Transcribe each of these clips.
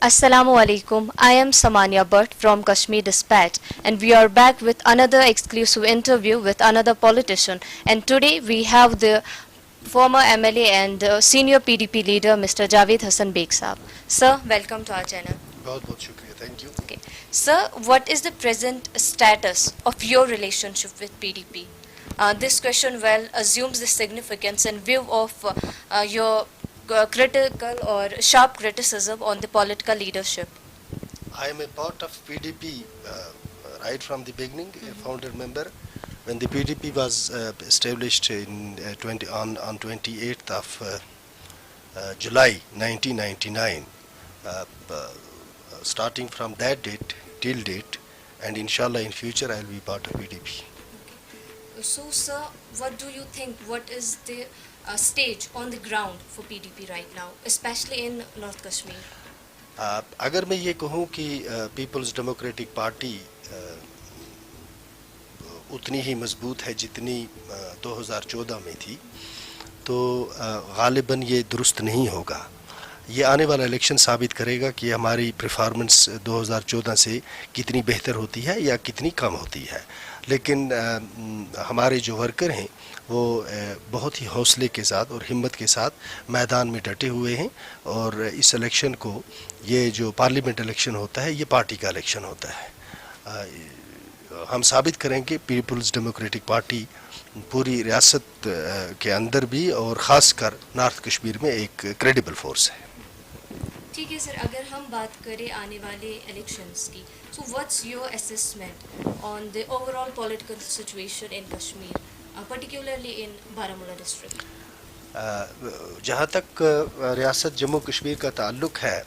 Assalamu alaikum. I am Samania Bhatt from Kashmir Dispatch, and we are back with another exclusive interview with another politician. And today we have the former MLA and senior PDP leader Mr. Javed Hassan Beg Saab. Sir, welcome to our channel. بہت بہت شکریہ, thank you. Okay. Sir, what is the present status of your relationship with PDP? This question well assumes the significance and view of your critical or sharp criticism on the political leadership. I am a part of PDP right from the beginning, a founder member. When the PDP was established in on 28th of July 1999, starting from that date till date, and inshallah in future I will be part of PDP. So, sir, what do you think? What is the stage on the ground for PDP right now, especially in North Kashmir? اگر میں یہ کہوں کہ Peoples democratic party اتنی ہی مضبوط ہے جتنی 2014 میں تھی, تو غالباً یہ درست نہیں ہوگا. یہ آنے والا الیکشن ثابت کرے گا کہ ہماری پرفارمنس 2014 سے کتنی بہتر ہوتی ہے یا کتنی کم ہوتی ہے. لیکن ہمارے جو ورکر ہیں وہ بہت ہی حوصلے کے ساتھ اور ہمت کے ساتھ میدان میں ڈٹے ہوئے ہیں, اور اس الیکشن کو, یہ جو پارلیمنٹ الیکشن ہوتا ہے یہ پارٹی کا الیکشن ہوتا ہے. ہم ثابت کریں کہ پیپلز ڈیموکریٹک پارٹی پوری ریاست کے اندر بھی اور خاص کر نارتھ کشمیر میں ایک کریڈیبل فورس ہے. ٹھیک ہے سر, اگر ہم بات کریں آنے والے الیکشنز کی, so what's your assessment on the over all political situation in Kashmir, particularly in Baramulla district? جہاں تک ریاست جموں کشمیر کا تعلق ہے,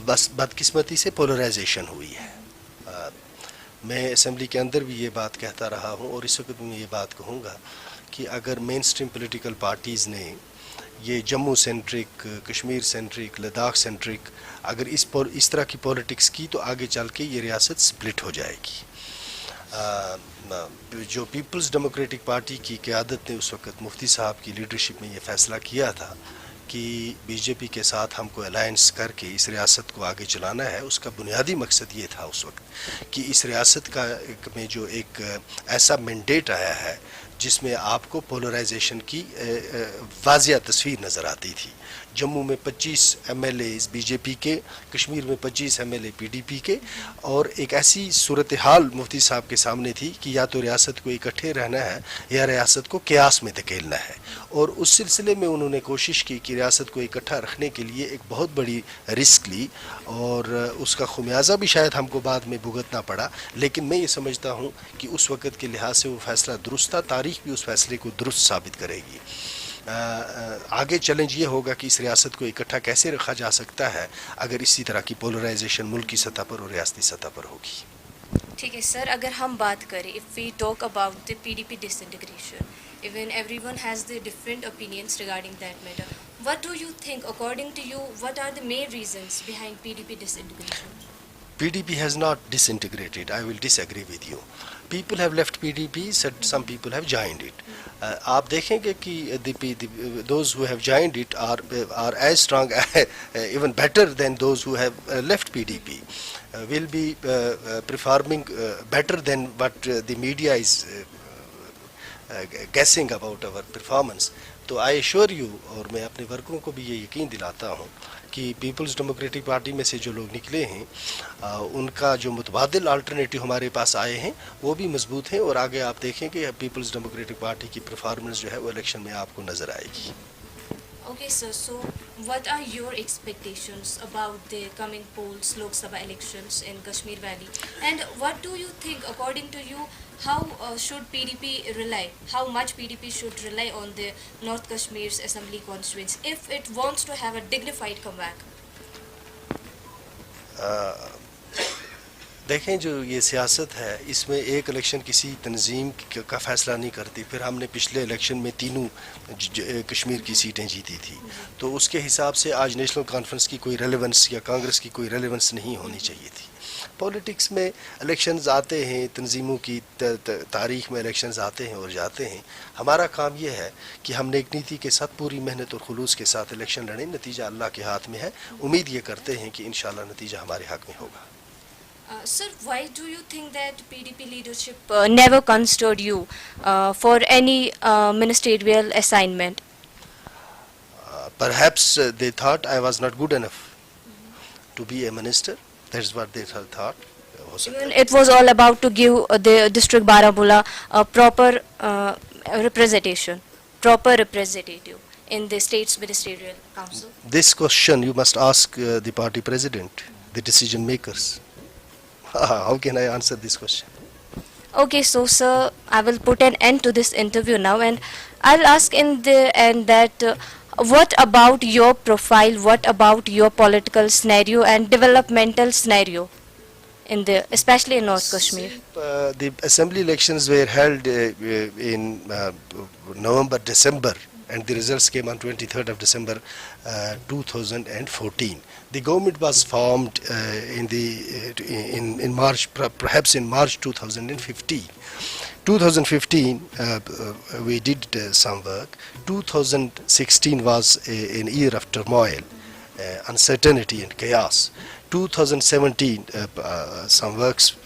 بس بدقسمتی سے پولرائزیشن ہوئی ہے. میں اسمبلی کے اندر بھی یہ بات کہتا رہا ہوں اور اس وقت بھی میں یہ بات کہوں گا کہ اگر مین سٹریم پولیٹیکل پارٹیز نے یہ Jammu centric, Kashmir centric, Ladakh centric اگر اس طرح کی پولیٹکس کی تو آگے چل کے یہ ریاست سپلٹ ہو جائے گی. جو پیپلز ڈیموکریٹک پارٹی کی قیادت نے اس وقت مفتی صاحب کی لیڈرشپ میں یہ فیصلہ کیا تھا کہ بی جے پی کے ساتھ ہم کو الائنس کر کے اس ریاست کو آگے چلانا ہے, اس کا بنیادی مقصد یہ تھا اس وقت کہ اس ریاست کا میں جو ایک ایسا مینڈیٹ آیا ہے جس میں آپ کو پولرائزیشن کی واضح تصویر نظر آتی تھی. جموں میں 25 M L As B J P کے, کشمیر میں 25 M L A P D P کے, اور ایک ایسی صورتحال مفتی صاحب کے سامنے تھی کہ یا تو ریاست کو اکٹھے رہنا ہے یا ریاست کو قیاس میں دھکیلنا ہے. اور اس سلسلے میں انہوں نے کوشش کی کہ ریاست کو اکٹھا رکھنے کے لیے ایک بہت بڑی رسک لی, اور اس کا خمیازہ بھی شاید ہم کو بعد میں بھگتنا پڑا. لیکن میں یہ سمجھتا ہوں کہ اس وقت کے لحاظ سے وہ فیصلہ درست تھا, تاریخ بھی اس فیصلے کو درست ثابت کرے گی. آگے چیلنج یہ ہوگا کہ اس ریاست کو اکٹھا کیسے رکھا جا سکتا ہے اگر اسی طرح کی پولرائزیشن ملکی سطح پر اور ریاستی سطح پر ہوگی. ٹھیک ہے سر, اگر ہم بات کریں, if we talk about the P D P disintegration, even everyone has the different opinions regarding that matter, what do you think according to you what are the main reasons behind P D P disintegration? PDP has not disintegrated. I will disagree with you. People have left PDP, some people have joined it. آپ دیکھیں گے کہ those who have joined it are as strong, even better than those who have left PDP. Will be performing better than what the media is guessing about our performance. تو I assure you, اور میں اپنے ورکروں کو بھی یہ یقین دلاتا ہوں کہ پیپلز ڈیموکریٹک پارٹی میں سے جو لوگ نکلے ہیں ان کا جو متبادل الٹرنیٹیو ہمارے پاس آئے ہیں وہ بھی مضبوط ہیں, اور آگے آپ دیکھیں کہ پیپلز ڈیموکریٹک پارٹی کی پرفارمنس جو ہے وہ الیکشن میں آپ کو نظر آئے گی. Okay, sir. So, what are your expectations about the coming polls, Lok Sabha elections in Kashmir Valley? And what do you think, according to you, how should PDP rely? How much PDP should rely on the North Kashmir's assembly constituency if it wants to have a dignified comeback? دیکھیں, جو یہ سیاست ہے اس میں ایک election کسی تنظیم کا فیصلہ نہیں کرتی. پھر ہم نے پچھلے الیکشن میں تینوں کشمیر کی سیٹیں جیتی تھی, تو اس کے حساب سے آج نیشنل کانفرنس کی کوئی ریلیونس یا کانگریس کی کوئی ریلیونس نہیں ہونی چاہیے تھی. پولیٹکس میں الیکشنز آتے ہیں، تنظیموں کی تاریخ میں الیکشنز آتے ہیں اور جاتے ہیں. ہمارا کام یہ ہے کہ ہم نیک نیتی کے ساتھ پوری محنت اور خلوص کے ساتھ الیکشن لڑیں. نتیجہ اللہ کے ہاتھ میں ہے. امید یہ کرتے ہیں کہ انشاءاللہ نتیجہ ہمارے حق میں ہوگا. Sir, why do you think that PDP leadership never considered you for any ministerial assignment? Perhaps they thought I was not good enough to be a minister. That's what they thought. ہو سکتا Even it was all about to give the district Baramulla a proper representation, proper representative in the state's ministerial council. This question you must ask the party president, the decision makers. How can I answer this question? Okay, so sir, I will put an end to this interview now, and I'll ask in the end that what about your profile, what about your political scenario and developmental scenario in the, especially in North Kashmir? The assembly elections were held in November, December, and the results came on 23rd of December 2014. The government was formed in March, perhaps in March 2015. 2015 we did some work. 2016 was an year of turmoil, uncertainty and chaos. 2017 some works,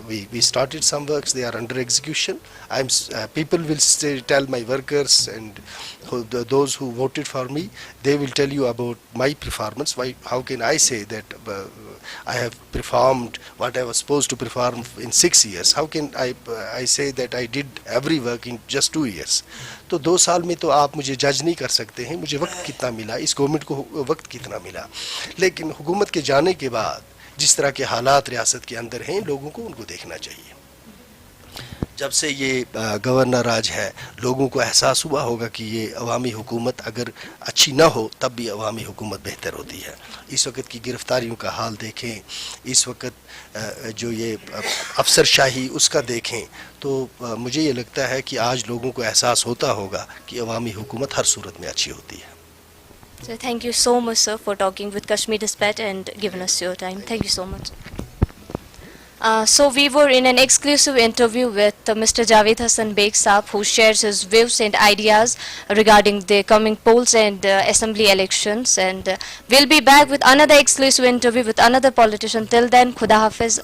we started some works, they are under execution. People will tell my workers and those who voted for me, they will tell you about my performance. How can I say that I have performed what I was supposed to perform in 6 years? How can I say that I did every work in just 2 years? تو 2 سال میں تو آپ مجھے جج نہیں کر سکتے ہیں مجھے وقت کتنا ملا، اس گورنمنٹ کو وقت کتنا ملا. لیکن حکومت کے جانے کے بعد جس طرح کے حالات ریاست کے اندر ہیں لوگوں کو ان کو دیکھنا چاہیے. جب سے یہ گورنر راج ہے لوگوں کو احساس ہوا ہوگا کہ یہ عوامی حکومت اگر اچھی نہ ہو تب بھی عوامی حکومت بہتر ہوتی ہے. اس وقت کی گرفتاریوں کا حال دیکھیں، اس وقت جو یہ افسر شاہی اس کا دیکھیں، تو مجھے یہ لگتا ہے کہ آج لوگوں کو احساس ہوتا ہوگا کہ عوامی حکومت ہر صورت میں اچھی ہوتی ہے. So thank you so much, sir, for talking with Kashmir Dispatch and giving us your time. Thank you so much. So we were in an exclusive interview with Mr. Javed Hassan Beg Saab, who shares his views and ideas regarding the coming polls and assembly elections. And we'll be back with another exclusive interview with another politician. Till then, Khuda Hafiz.